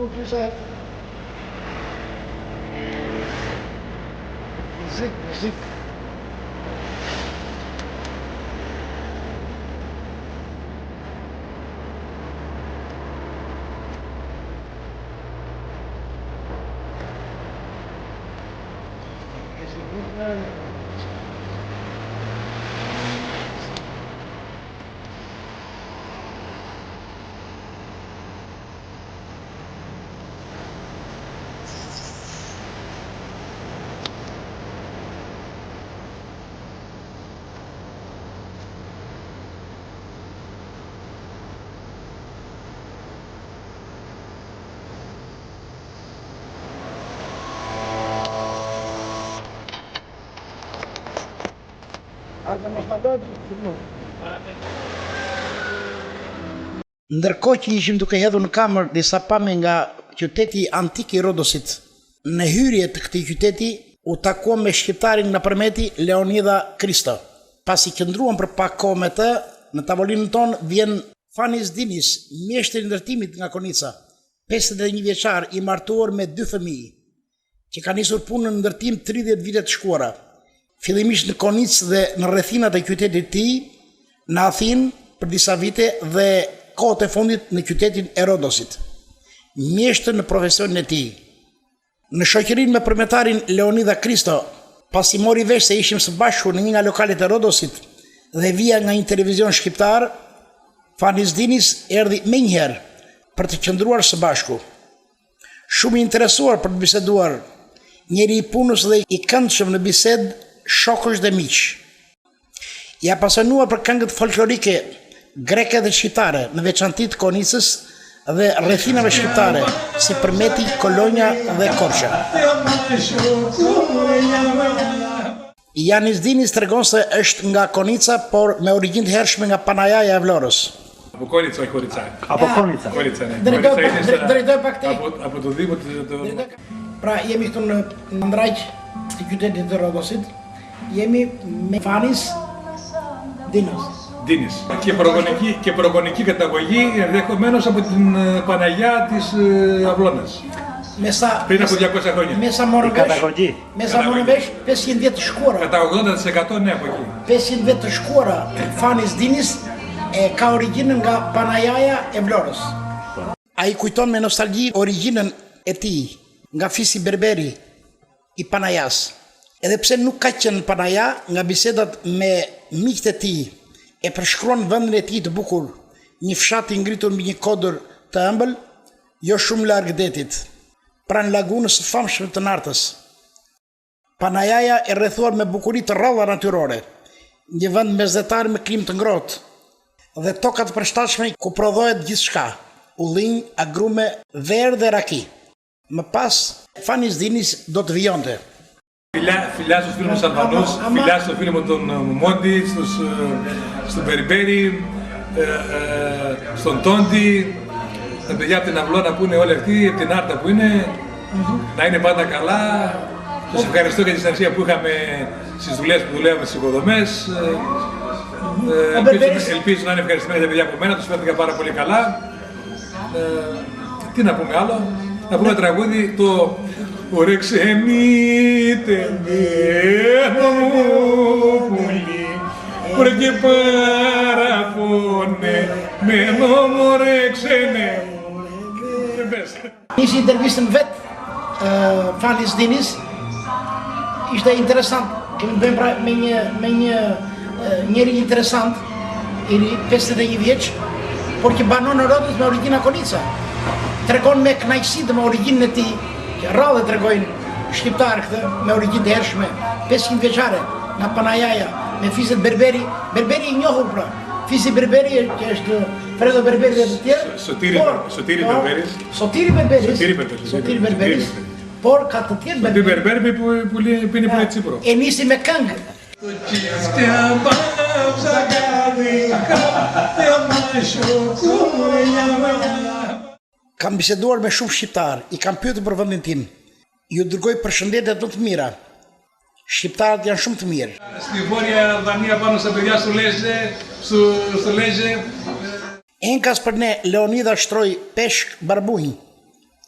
Muziek. Ndërkohë që ishim duke hedhur në kamër disa pamje nga qyteti antik I Rodosit, në hyrje të këtij qyteti u takuam me shqiptarin nga Përmeti Leonida Kristo. Pasi qëndruam për pak kohë me të, në tavolinën tonë vjen Fanis Dinis, mjeshtri I ndërtimit nga Konica, 51 vjeçar I martuar me 2 fëmijë, që ka nisur punën në ndërtim 30 vite të shkuara. Fillimisht në Konicë dhe në rrethinat e qytetit të tij, në Athinë për disa vite dhe kohët e fundit në qytetin e Rodosit. Mjeshtër në profesionin e tij. Në shoqërinë me përmetarin Leonida Kristo, pasi mori vesh se ishim së bashku në një nga lokalet e Rodosit dhe vija nga një televizion shqiptar, Fanis Dinis erdhi menjëherë për të qëndruar së bashku. Shumë I interesuar për të biseduar, njeri I punës dhe I këndshëm në bisedë, shokësh dhe miq. I apasionuar për këngët folklorike greke dhe shqiptare, në veçanti të Konicës dhe rrethinave shqiptare, si Përmeti, Kolonja dhe Korça. Janis Dinis tregon se është nga Konica, por me origjinë të hershme nga Panajaja e Vlorës. Από Κόνιτσα, όχι Κοριτσά. Από Κόνιτσα. Κοριτσα, ναι. Drejtoj pak te. Από το Δήμο Pra, jemi këtu në ndrajq të qytetit të Rodosit. Jemi me Fanis Dinos. Δίνης. Και προγονική καταγωγή ενδεχομένως από την Παναγιά της Αυλώνας. Πριν από 200 χρόνια. Μέσα μόνο vesh 500 vjet të shkuara. Κατά 80% ναι από εκεί. 500 vjet të shkuara, Fanis Dinis ka origjinën nga Panajaja e Vlorës. Ai kujton me nostalgji origjinën e tij, nga fisi berberi I Panajas. Edhe pse nuk ka qenë Panaja, nga bisedat me miqtë e tij e përshkruan vendin e tij të bukur, një fshat I ngritur mbi një kodër të ëmbël, jo shumë larg detit, pranë lagunës së famshme të Nartës. Panajaja e rrethuar me bukuri të rralla natyrore, një vend mesdhetar me klimë të ngrohtë dhe toka të përshtatshme ku prodhohet gjithçka, ullinj, agrume, verë dhe raki. Më pas, Fanis Dinis do të vijonte. Φιλιά στους φίλους μου Αλβανούς, φιλιά στο φίλο μου τον Μόντι, στον Περιπέρι, στον Τόντι, τα παιδιά από την Αυλώνα που είναι όλοι αυτοί, από την Άρτα που είναι, να είναι πάντα καλά. Σας ευχαριστώ για τη συνεργασία που είχαμε στις δουλειές που δουλεύαμε στις οικοδομές. Ελπίζω να είναι ευχαριστημένοι τα παιδιά από μένα, τους φέρθηκα πάρα πολύ καλά. Τι να πούμε άλλο, να πούμε τραγούδι το «Ωρε ξενείτε μένο μου πουλί, ωρε και παραπονεμένο μου ρε ξενέ μου». Nisi intervistën vet Fanis Dinis ishte interesant. Kemi bëjmë pra me një njeri interesant, I ri 51 vjeç, por që banon në Rodës me origjina Konica. Tregon me kënaqësi dhe me origjinën e tij, që rradhë tregojnë shqiptar këtë me origjinë të hershme, 500 vjeçare, nga Panajaja, me fiset berberi, berberi I njohur pra. Fisi berberi që është Fredo Berberi dhe të tjerë. Sotiri Berberis. Por ka të tjerë berberi που πίνει πολύ Τσίπρο. E nisi me këngë. Kam biseduar me shumë shqiptar, I kam pyetur për vendin tim. Ju dërgoj përshëndetjet më të mira. Shqiptarët janë shumë të mirë. Στη Βόρεια Δανία πάνω στα παιδιά στο Λέζε. Enkas për ne Leonida shtroi peshk barbunj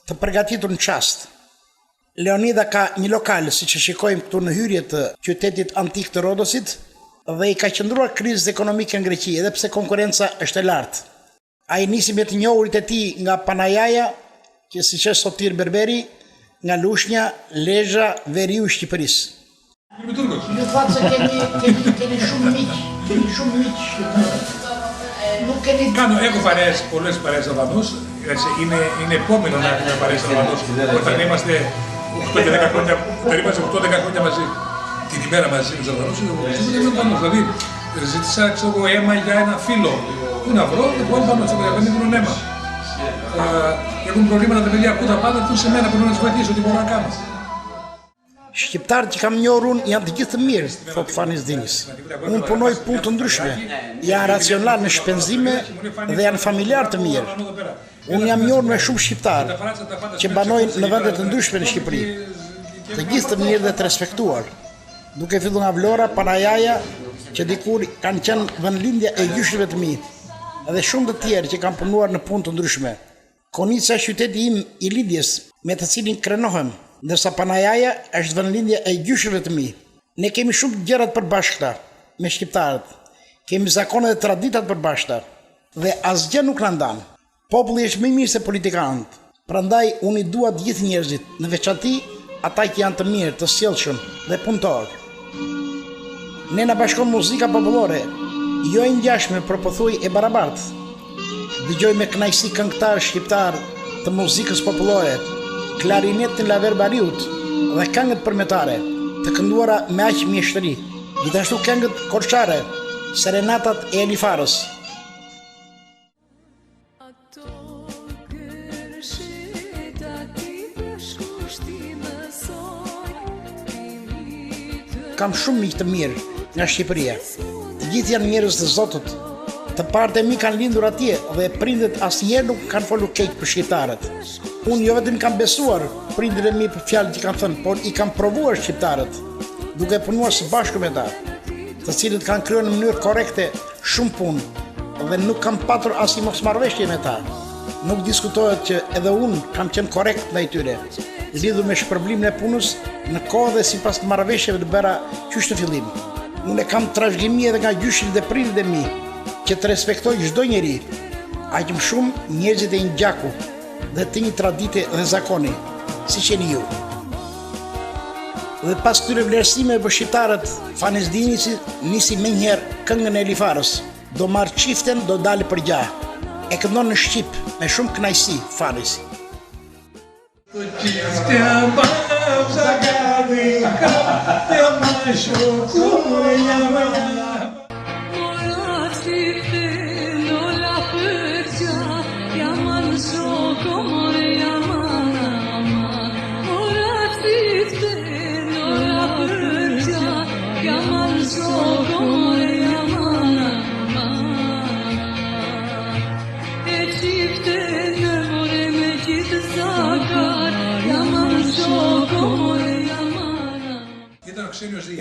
të përgatitur në çast. Leonida ka një lokal, siç e shikojmë këtu në hyrje të qytetit antik të Rodosit, dhe I ka qëndruar krizës ekonomike në Greqi, edhe pse konkurenca është e lartë. Ai nisi me të njohurit e tij nga Panajaja, që siç është Sotir Berberi, nga Lushnja, Lezhë, Veriu I Shqipërisë. Ju thatë se keni shumë miq, nuk keni... Έχω πολλές παρέες Αλβανούς, είναι επόμενο να έχουμε παρέες Αλβανούς. Όταν είμαστε 8 και 10 χρόνια, περίπου 8-10 χρόνια μαζί, την ημέρα μαζί με τους Αλβανούς, είναι Αλβανούς. Δηλαδή, ζήτησα αίμα για ένα φίλο. Πού να βρω, εγώ Αλβανός, για 50 χρόνων αίμα. Έχουν προβλήματα τα παιδιά που τα πάντα, έρθουν σε μένα, πρέπει να τους βοηθήσω, τι μπορώ να κάνω. Shqiptarët që kam njohur unë janë të gjithë të mirë, thot Fanis Dinis. Unë punoj punë të ndryshme, janë racional në shpenzime dhe janë familjar të mirë. Unë jam njohur me shumë shqiptarë që banojnë në vende të ndryshme në Shqipëri, të gjithë të mirë dhe të respektuar. Duke filluar nga Vlora, Panajaja, që dikur kanë qenë vendlindja e gjyshëve të mi, dhe shumë të tjerë që kanë punuar në punë të ndryshme. Konica qyteti im I lidhjes me të cilin krenohem, ndërsa Panajaja është vendlindja e gjyshëve të mi. Ne kemi shumë gjëra të përbashkëta me shqiptarët. Kemi zakone dhe tradita të përbashkëta dhe asgjë nuk na ndan. Populli është më I mirë se politikanët. Prandaj unë I dua të gjithë njerëzit, në veçanti ata që janë të mirë, të sjellshëm dhe punëtorë. Ne na bashkon muzika popullore, jo e ngjashme, por pothuaj e barabartë. Dëgjoj me kënaqësi këngëtar shqiptar të muzikës popullore, klarinetin Laver Bariut dhe këngët përmetare, të kënduara me aq mjeshtri, gjithashtu këngët korçare, serenatat e Elifarës. Kam shumë miq të mirë nga Shqipëria. Të gjithë janë njerëz të Zotit. Të parët e mi kanë lindur atje dhe prindët asnjëherë nuk kanë folur keq për shqiptarët. Unë jo vetëm kam besuar prindërit e mi për fjalët që kanë thënë, por I kam provuar shqiptarët, duke punuar së bashku me ta, të cilët kanë kryer në mënyrë korekte shumë punë dhe nuk kam patur asnjë mosmarrëveshje me ta. Nuk diskutohet që edhe unë kam qenë korrekt ndaj tyre, lidhur me shpërblimin e punës në kohë dhe sipas të marrëveshjeve të bëra qysh në fillim. Unë e kam trashëgimi edhe nga gjyshit dhe prindërit e mi, që të respektoj çdo njeri, aq më shumë njerëzit e një gjaku dhe të një tradite dhe zakoni, siç jeni ju. Dhe pas këtyre vlerësimeve për shqiptarët, Fanis Dinis nisi menjëherë këngën e Elifarës. Do marr çiften, do dalë për gjah. E këndon në shqip me shumë kënaqësi Fanis.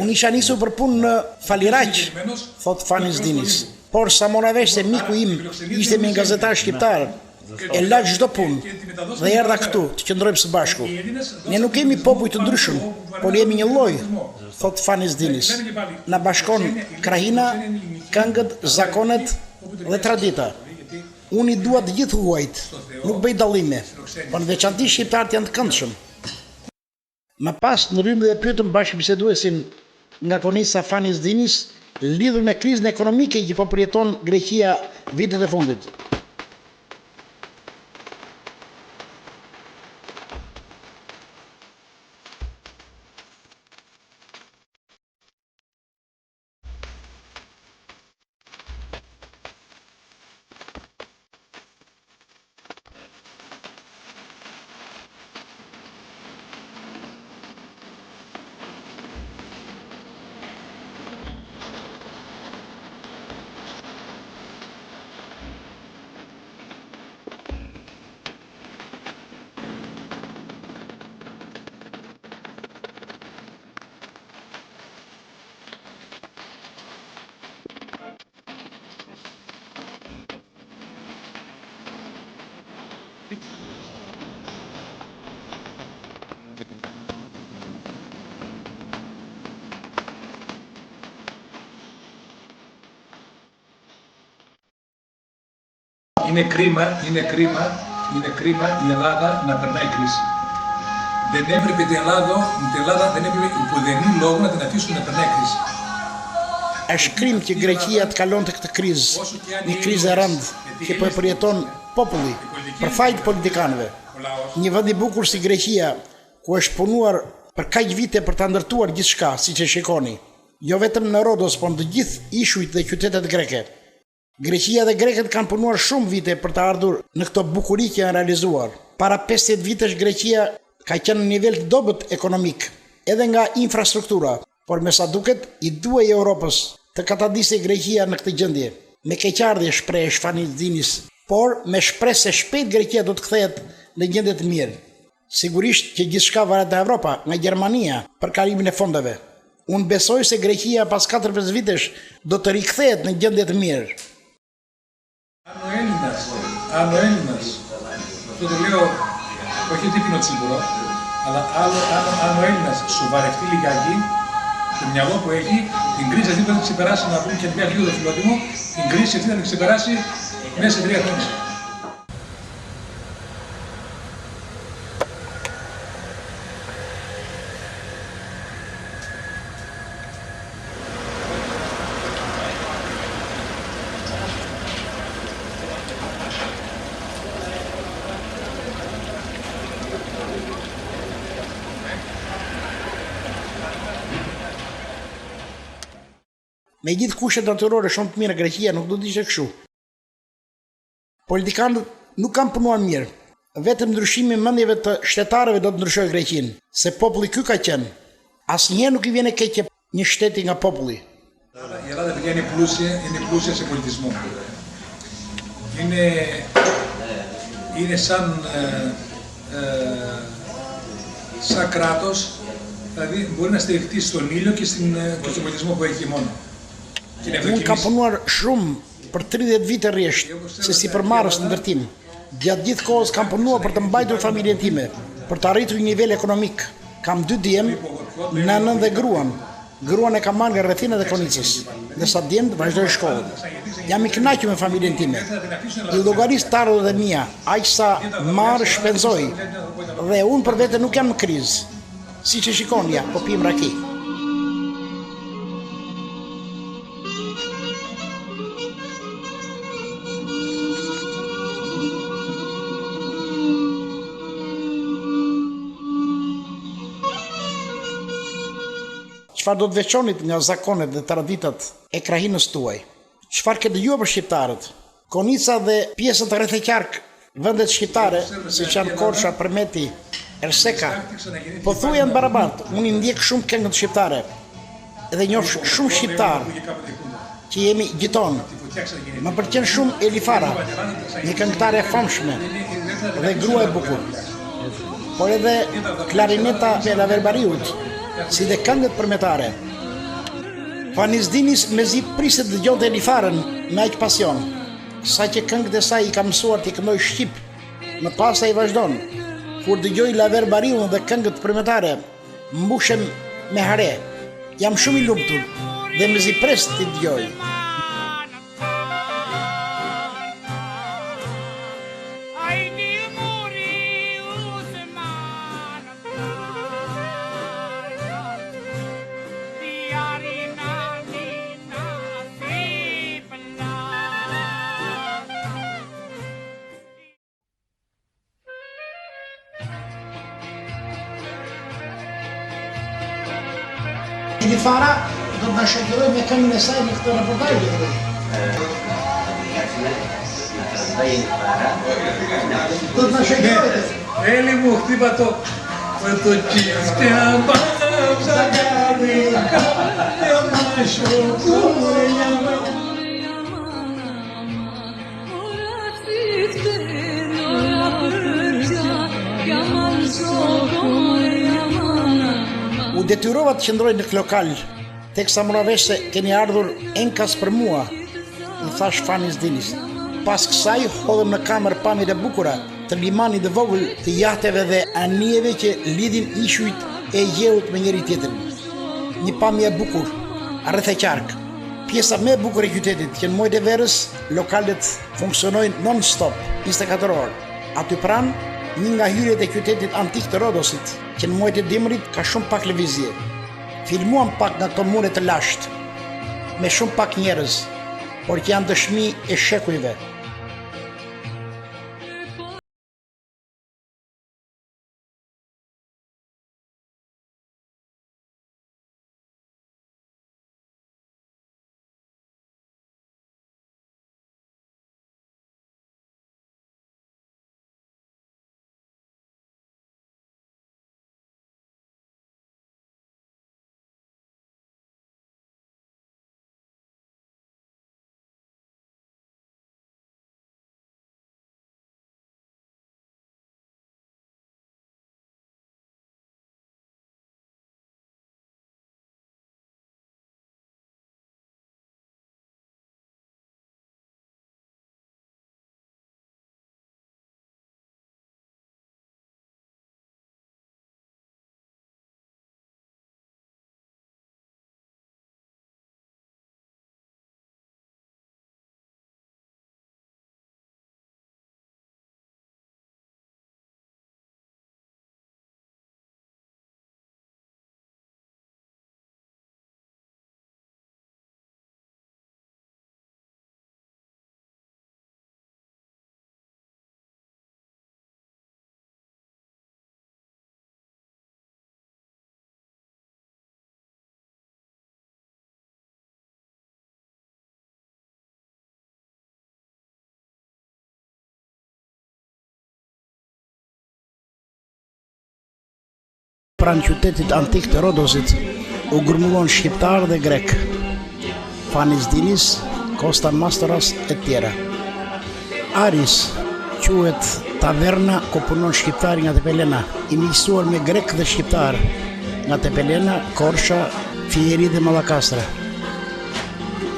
Unë isha nisur për punë në Faliraq, thot Fanis Dinis, por sa mora vesh se miku im ishte me një gazetar shqiptar, e la çdo punë dhe erdha këtu të qëndrojmë së bashku. Ne nuk kemi popull të ndryshëm, por jemi një lloj, thot Fanis Dinis. Na bashkon krahina, këngët, zakonet dhe tradita. Unë I dua të gjithë huajt, nuk bëj dallime, por në veçanti shqiptarët janë të këndshëm. Më pas në rrymë dhe pyetëm bashkëbiseduesin nga konica Fanis Dinis lidhur me krizën ekonomike që po përjeton Greqia vitet e fundit. Είναι κρίμα η Ελλάδα να περνάει κρίση. Δεν έπρεπε την Ελλάδα δεν έπρεπε υποδενή λόγο να την αφήσουν να περνάει κρίση. Është krim që Greqia të kalonte këtë krizë, një krizë e rëndë që po e përjeton populli për fajt politikanëve. Një vend i bukur si Greqia, ku është punuar për kaq vite për ta ndërtuar gjithçka, siç e shikoni, jo vetëm në Rodos, por në të gjithë ishujt dhe qytetet greke. Greqia dhe grekët kanë punuar shumë vite për të ardhur në këto bukuri që janë realizuar. Para 50 vitesh Greqia ka qenë në nivel të dobët ekonomik, edhe nga infrastruktura, por me sa duket i duhej Europës të katadisej Greqia në këtë gjendje. Me keqardhje shpreh Shfanizdinis, por me shpresë se shpejt Greqia do të kthehet në gjendje të mirë. Sigurisht që gjithçka varet nga Evropa, nga Gjermania, për kalimin e fondeve. Unë besoj se Greqia pas 4-5 vitesh do të rikthehet në gjendje të mirë. Αν ο Έλληνας, αυτό το λέω όχι ότι είναι σίγουρο, αλλά αν ο Έλληνας σοβαρευτεί λιγάκι, το μυαλό που έχει, την κρίση αυτή που θα την ξεπεράσει, να πούμε και μια λίγο το φιλότιμο, την κρίση αυτή θα την ξεπεράσει μέσα σε 3 χρόνια. Me gjithë kushtet natyrore shumë të mira, Greqia nuk do të ishte kështu. Politikanët nuk kanë punuar mirë. Vetëm ndryshimi i mendjeve të shtetarëve do të ndryshojë Greqinë, se populli ky ka qenë. Asnjëherë nuk I vjen e keq një shteti nga populli. Η Ελλάδα παιδιά είναι πλούσια σε πολιτισμό. Είναι σαν κράτος, δηλαδή μπορεί να στηριχτεί στον ήλιο και στον πολιτισμό που έχει μόνο. Unë kam punuar shumë për 30 vite rresht, se si përmarrës në ndërtim. Gjatë gjithë kohës kam punuar për të mbajtur familjen time, për të arritur një nivel ekonomik. Kam 2 djem, nënën dhe gruan. Gruan e kam marrë nga Rrethinat e Konicës, ndërsa djemtë vazhdojnë shkollën. Jam I kënaqur me familjen time. I llogaris të ardhurët e mia, aq sa marr shpenzoj. Dhe unë për vete nuk jam në krizë. Siç e shikoni, ja, po pim raki. Çfarë do të veçonit nga zakonet dhe traditat e krahinës tuaj? Çfarë ke dëgjuar për shqiptarët? Konica dhe pjesën të rrethëqark, vendet shqiptare, siç janë Korça, Përmeti, Erseka, po thuaj janë barabartë. Unë I ndjek shumë këngët shqiptare dhe njoh shumë shqiptar që jemi gjiton. Më pëlqen shumë Elifara, një këngëtare e famshme dhe grua e bukur. Por edhe klarineta e Laverbariut, si dhe këngët përmetare. Fanizdinis mezi priset dëgjonte Elifarën me aq pasion, sa që këngët e saj I ka mësuar t'i këndoj shqip, më pas ai vazhdon. Kur dëgjoj Laverbariun dhe këngët përmetare, mbushem me hare. Jam shumë I lumtur dhe mezi pres t'i dëgjoj. Elifara do të na shoqëroj me këngën e saj në këtë reportazh. Do të na shoqëroj. Έλλη μου, χτύπα το κίφτια ψαγάρικα, για μάσο κουρελιά. U detyrova të qëndroj në lokal, teksa mora vesh se keni ardhur enkas për mua, I thash Fanizdinis. Pas kësaj hodhëm në kamer pamjet e bukura të limanit të vogël të jahteve dhe anijeve që lidhin ishujt e gjeut me njëri tjetrin. Një pamje e bukur, rrethëqark, Pjesa më e bukur e qytetit, që në muajt e verës lokalet funksionojnë non-stop, 24 orë. Aty pranë, një nga hyrjet e qytetit antik të Rodosit, që në muajt e dimrit ka shumë pak lëvizje. Filmuam pak nga këto mure të lashtë, me shumë pak njerëz, por që janë dëshmi e shekujve. Pranë qytetit antik të Rodosit u grumullon shqiptar dhe grek, Fanis Dinis, Kosta Mastoras e tjera. Aris quhet taverna ku punon shqiptari nga Tepelena, i miqësuar me grek dhe shqiptar nga Tepelena, Korsha, Fieri dhe Mallakastra.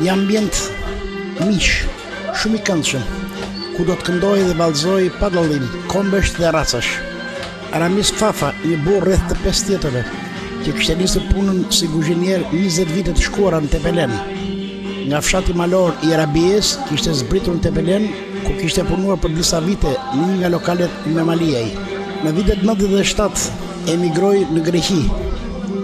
Një ambient miq, shumë i këndshëm, ku do të këndoj dhe vallëzoj pa dallim, kombësh dhe racash. Aramis Fafa, një burr rreth të 5 vjetëve, që kishte nisur punën si kuzhinier 20 vite të shkuara në Tepelen. Nga fshati malor i Arabies, kishte zbritur në Tepelen, ku kishte punuar për disa vite në një nga lokalet me Maliej. Në vitet 97 emigroi në Greqi.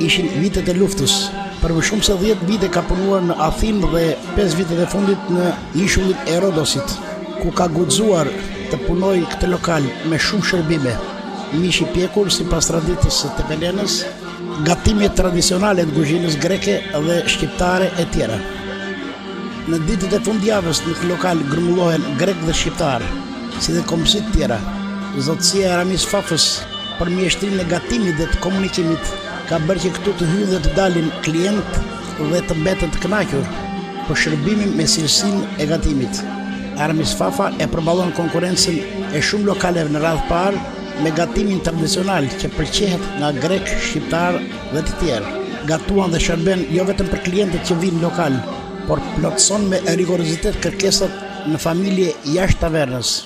Ishin vitet e luftës. Për më shumë se 10 vite ka punuar në Athinë dhe 5 vitet e fundit në ishullin e Rodosit, ku ka guxuar të punojë këtë lokal me shumë shërbime. Mish i pjekur sipas traditës së Tepelenës, gatimet tradicionale të kuzhinës greke dhe shqiptare e tjera. Në ditët e fundjavës në këtë lokal grumullohen grek dhe shqiptar, si dhe kombësit tjera. Zotësia e Aramis Fafës, për mjeshtrinë e gatimit dhe të komunikimit, ka bërë që këtu të hyjnë dhe të dalin klient dhe të mbeten të kënaqur për shërbimin me cilësinë e gatimit. Aramis Fafa e përballon konkurrencën e shumë lokaleve në radhë parë me gatimin tradicional që pëlqehet nga grek, shqiptar dhe të tjerë. Gatuan dhe shërben jo vetëm për klientët që vinë lokal, por plotëson me rigorozitet kërkesat në familje jashtë tavernës.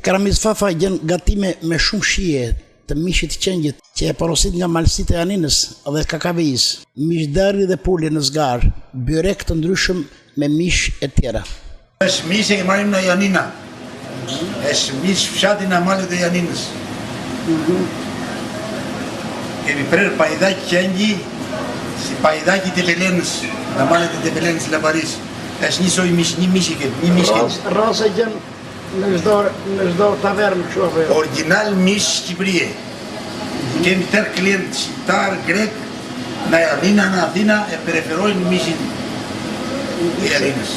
Aramis Fafa gjen gatime me shumë shije të mishit qengjit që e porosit nga malësitë e aninës dhe kakaveis, mishdari dhe pulli në zgar, byrek të ndryshëm me mish e tjera. Është mish e marim në Janina, është mish fshati në malet e Janinës. Kemi prerë pajdaq qengji, si pajdaq i Tepelenës, në malet e Tepelenës Labaris. është një soj mish, një mish i këtë, një mish këtë. Rase gjen në çdo tavernë kështu apo jo? Original mish Shqipërie. Kemi tërë klient shqiptar, grek, në Janina, në Athina, e preferojnë mishin e Janinës.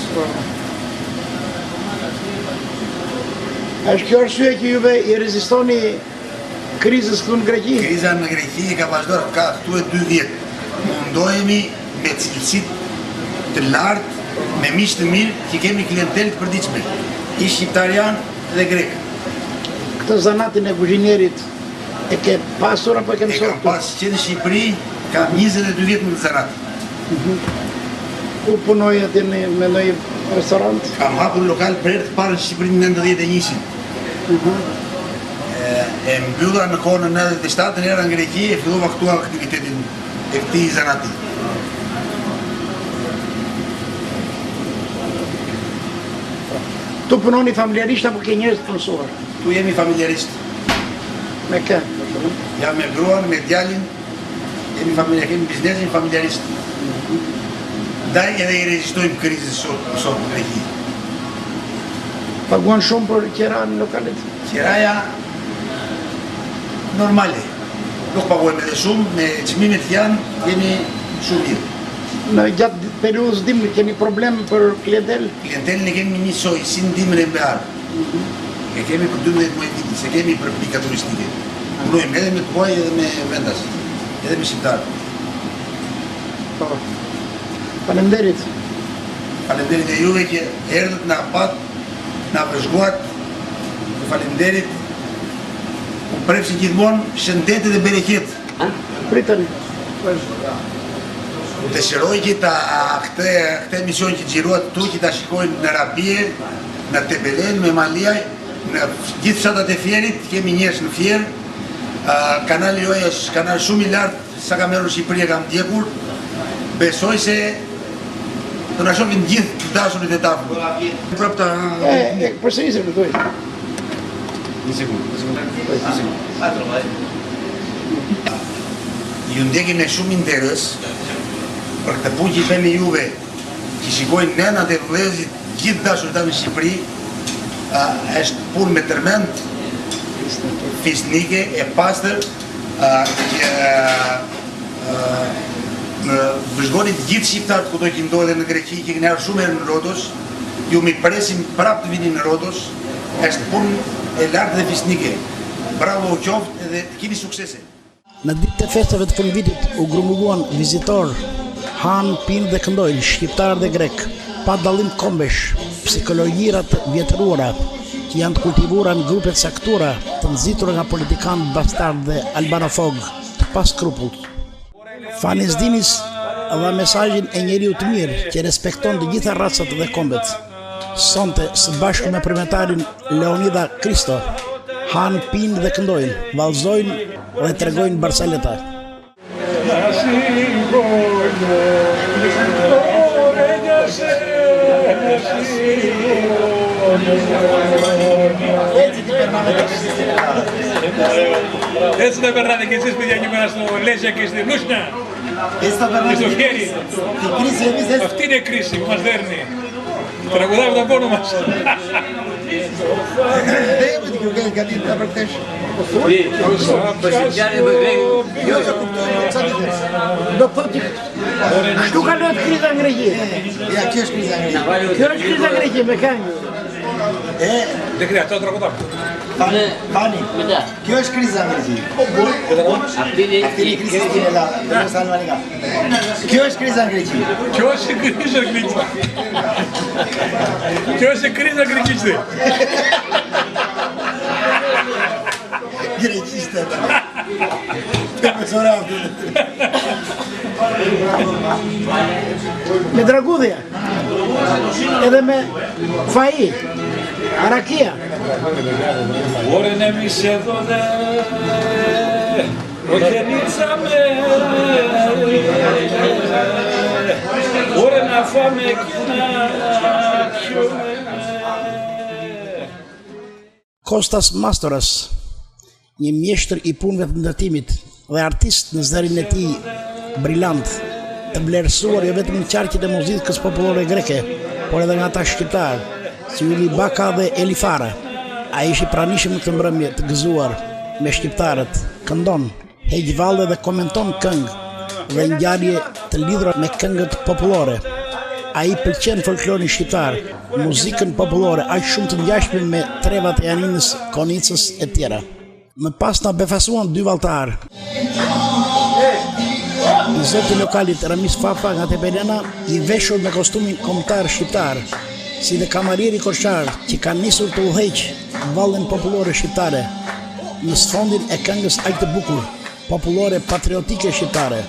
Është kjo arsye që juve i rezistoni krizës këtu në Greqi? Kriza në Greqi ka vazhduar ka këtu e 2 vjet. Mundohemi me cilësit të lartë me miq të mirë që kemi klientelë të përditshme, i shqiptarian dhe grek. Këtë zanatin e kuzhinierit e ke pasur apo e ke mësuar? E kam pas që në Shqipëri, kam 22 vjet në zanat. Ku punoj aty me ndonjë restorant? Kam hapur lokal për herë të parë në Shqipëri në 91-in. E mbylla në kohën e 97-ën era në Greqi e fillova këtu aktivitetin e këtij zanati. Tu punoni familjarisht apo ke njerëz të punësuar? Tu jemi familjarisht. Me kë? Jam me gruan, me djalin, jemi biznesin familjarisht. Daj edhe i rezistojmë krizës sot në Greqi. Paguan shumë për qera në lokalet? Qeraja normale. Nuk paguajmë edhe shumë, me çmimet janë, jemi shumë mirë. Në gjatë periudhës dimrit keni problem për klientel? Klientelin e kemi njësoj, si në dimrin e mbear. E kemi për 12 muaj viti, se kemi për pika turistike. Punojmë edhe me të muaj edhe me vendas, edhe me shqiptarë. Faleminderit. Faleminderit e juve që erdhët na pat, na vëzhguat. Faleminderit. U prefshin gjithmonë shëndet dhe bereqet. Pritani. U dëshiroj që këtë emision që xhirohet këtu që ta shikojnë në Rabie, në Tepelen, me Maliaj, në gjithë fshatat e Fierit, kemi njerëz në Fier. Kanali juaj është kanal shumë i lartë, sa ka merrur Shqipëria kam ndjekur. Besoj se do na shohin gjithë të dashurit e tafu. Propta. Përsërisë më thuaj. Një sekundë. Ju ndjekim me shumë interes për këtë punë që i bëni juve, që shikojnë nenat e vëllezërit gjithë dashurit tanë në Shqipëri, është punë me tërmend, fisnike, e pastër, që vëzhgonit gjithë shqiptarët kudo që ndodhe në Greqi, që kënë arë shumë herë në Rodos, ju mi presim prapë të vini në Rodos, është punë e lartë dhe fisnike. Bravo u qoftë edhe të keni suksese. Në ditë të festave të fundvitit u grumulluan vizitor, han, pin dhe këndojnë, shqiptar dhe grek, pa dallim kombesh, psikologjirat vjetëruara, që janë të kultivuara në grupet saktura, të nxitur nga politikanë bastard dhe albanofog, të pa skrupullt. Fanis Dinis dha mesazhin e njeriu të mirë që respekton të gjitha racat dhe kombet. Sonte së bashku me primetarin Leonida Kristo, han, pin dhe këndojnë, vallëzojnë dhe tregojnë Barsaleta. Έτσι δεν περνάτε κι εσείς παιδιά εκεί πέρα στο Λέζια και στη Λούσνα. Έτσι θα περνάτε στο χέρι. Αυτή είναι η κρίση που μας δέρνει. Τραγουδάμε τον πόνο μας. Kështu kalohet kriza në Greqi. Ja, kjo është kriza në Greqi. Kjo është kriza në Greqi, me kanë. Δεν χρειάζεται, το τραγουδάμε. Fani, kjo është kriza në Greqi. Αυτή είναι η κρίση στην Ελλάδα. Kjo është kriza në Greqi. Ποιος είναι κρίζα Γρική. Ποιος είναι κρίζα Γρικής. Greqiste. Profesora. Me dragudhja, edhe me faji, arakia. Ωρε να εμείς εδώ όχι ενίξαμε. Ωρε να φάμε και να πιούμε. Kostas Mastoras, një mjeshtër i punëve të ndërtimit dhe artist në zërin e tij brillant, të vlerësuar jo vetëm në qarqet e muzikës popullore greke, por edhe nga ata shqiptar, si Uli Baka dhe Eli Fara. Ai ishi pranishëm në këtë mbrëmje të gëzuar me shqiptarët, këndon, heq valle dhe komenton këngë dhe ngjarje të lidhura me këngët popullore. Ai pëlqen folklorin shqiptar, muzikën popullore, aq shumë të ngjashme me trevat e Janinës, Konicës e tjera. Më pas na befasuan dy valltar. I zoti lokalit Ramis Fafa nga Tepelena, I veshur me kostumin kombëtar shqiptar, si dhe kamarieri Korçar, që kanë nisur të udhëheq vallën popullore shqiptare, në sfondin e këngës Aq të bukur, popullore patriotike shqiptare.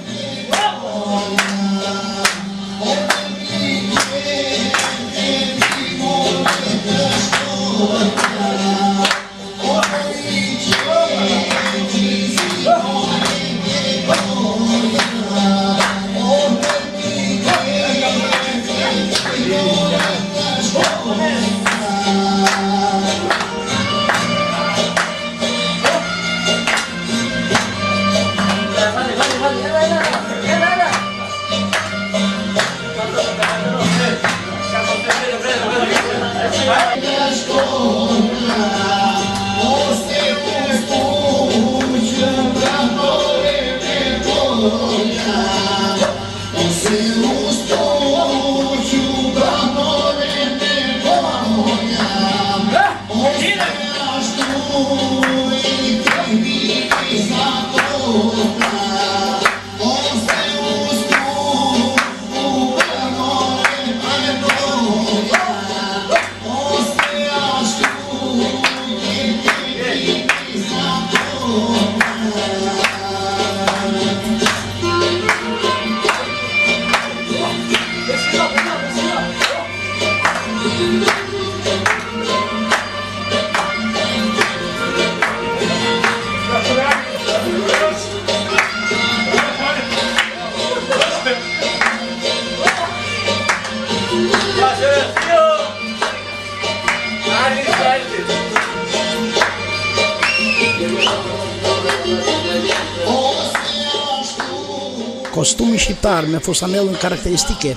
Kostumi shqiptar me fusanellën karakteristike,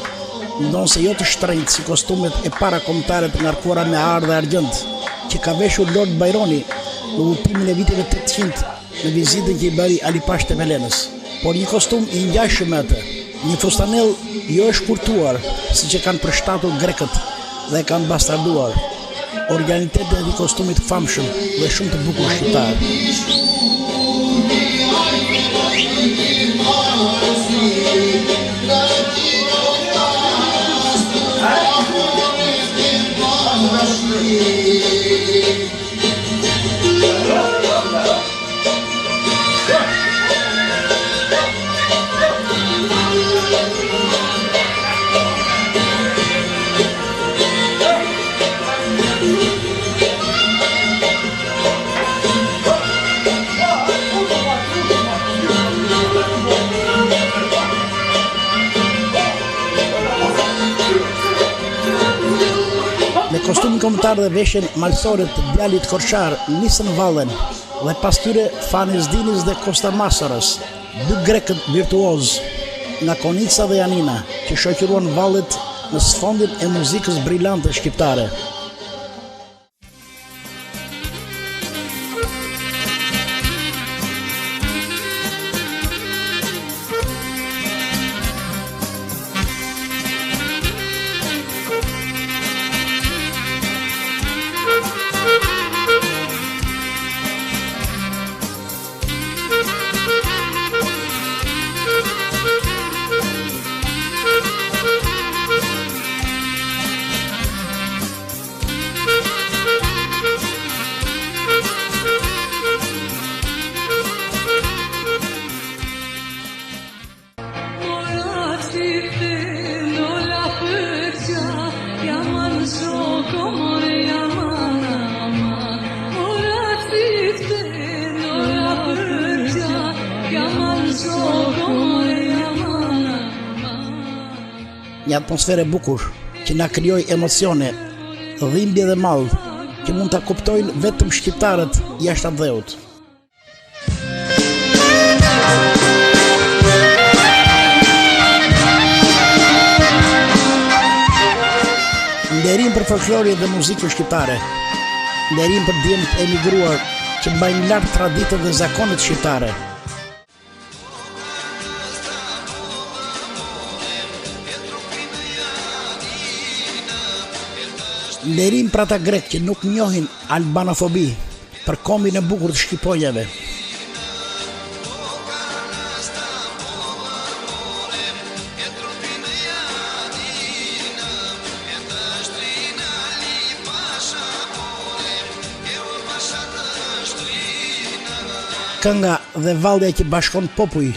ndonse jo të shtrenjtë si kostumet e para kombëtare të ngarkuara me ar dhe argjend, që ka veshur Lord Bajroni në udhëtimin e viteve 800 në vizitën që I bëri Ali Pash Tepelenës. Por një kostum I ngjashëm me atë, një fustanell jo e shkurtuar, siç e kanë përshtatur grekët dhe e kanë bastarduar, originalitetin e kostumit famshëm dhe shumë të bukur shqiptar. Me kostumin kombëtar dhe veshjen malsore të djalit Korçar nisën vallën dhe pas tyre Fanis Dinis dhe Kosta Masaras, dy grekët virtuoz nga Konica dhe Janina, që shoqëruan vallet në sfondin e muzikës brillante shqiptare. Një atmosferë e bukur që na krijoi emocione, dhimbje dhe mall që mund ta kuptojnë vetëm shqiptarët jashtë dheut. Nderim për folklorin dhe muzikën shqiptare, nderim për djemtë e emigruar që mbajnë lart traditën dhe zakonet shqiptare. Nderim për ata grek që nuk njohin albanofobi për kombin e bukur të shqiponjave. kënga dhe vallja që bashkon popull.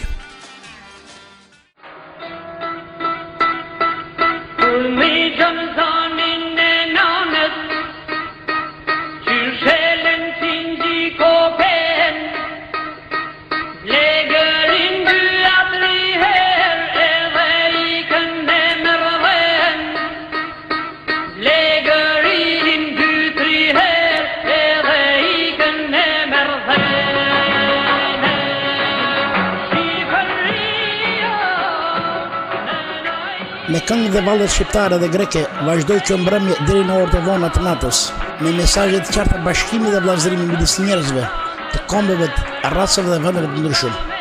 Me këngë dhe vallet shqiptare dhe greke vazhdoi kjo mbrëmje deri në orët e vona të natës, me mesazhe të qarta bashkimi dhe vllazërimi midis njerëzve, të kombeve, racave dhe vendeve të ndryshme.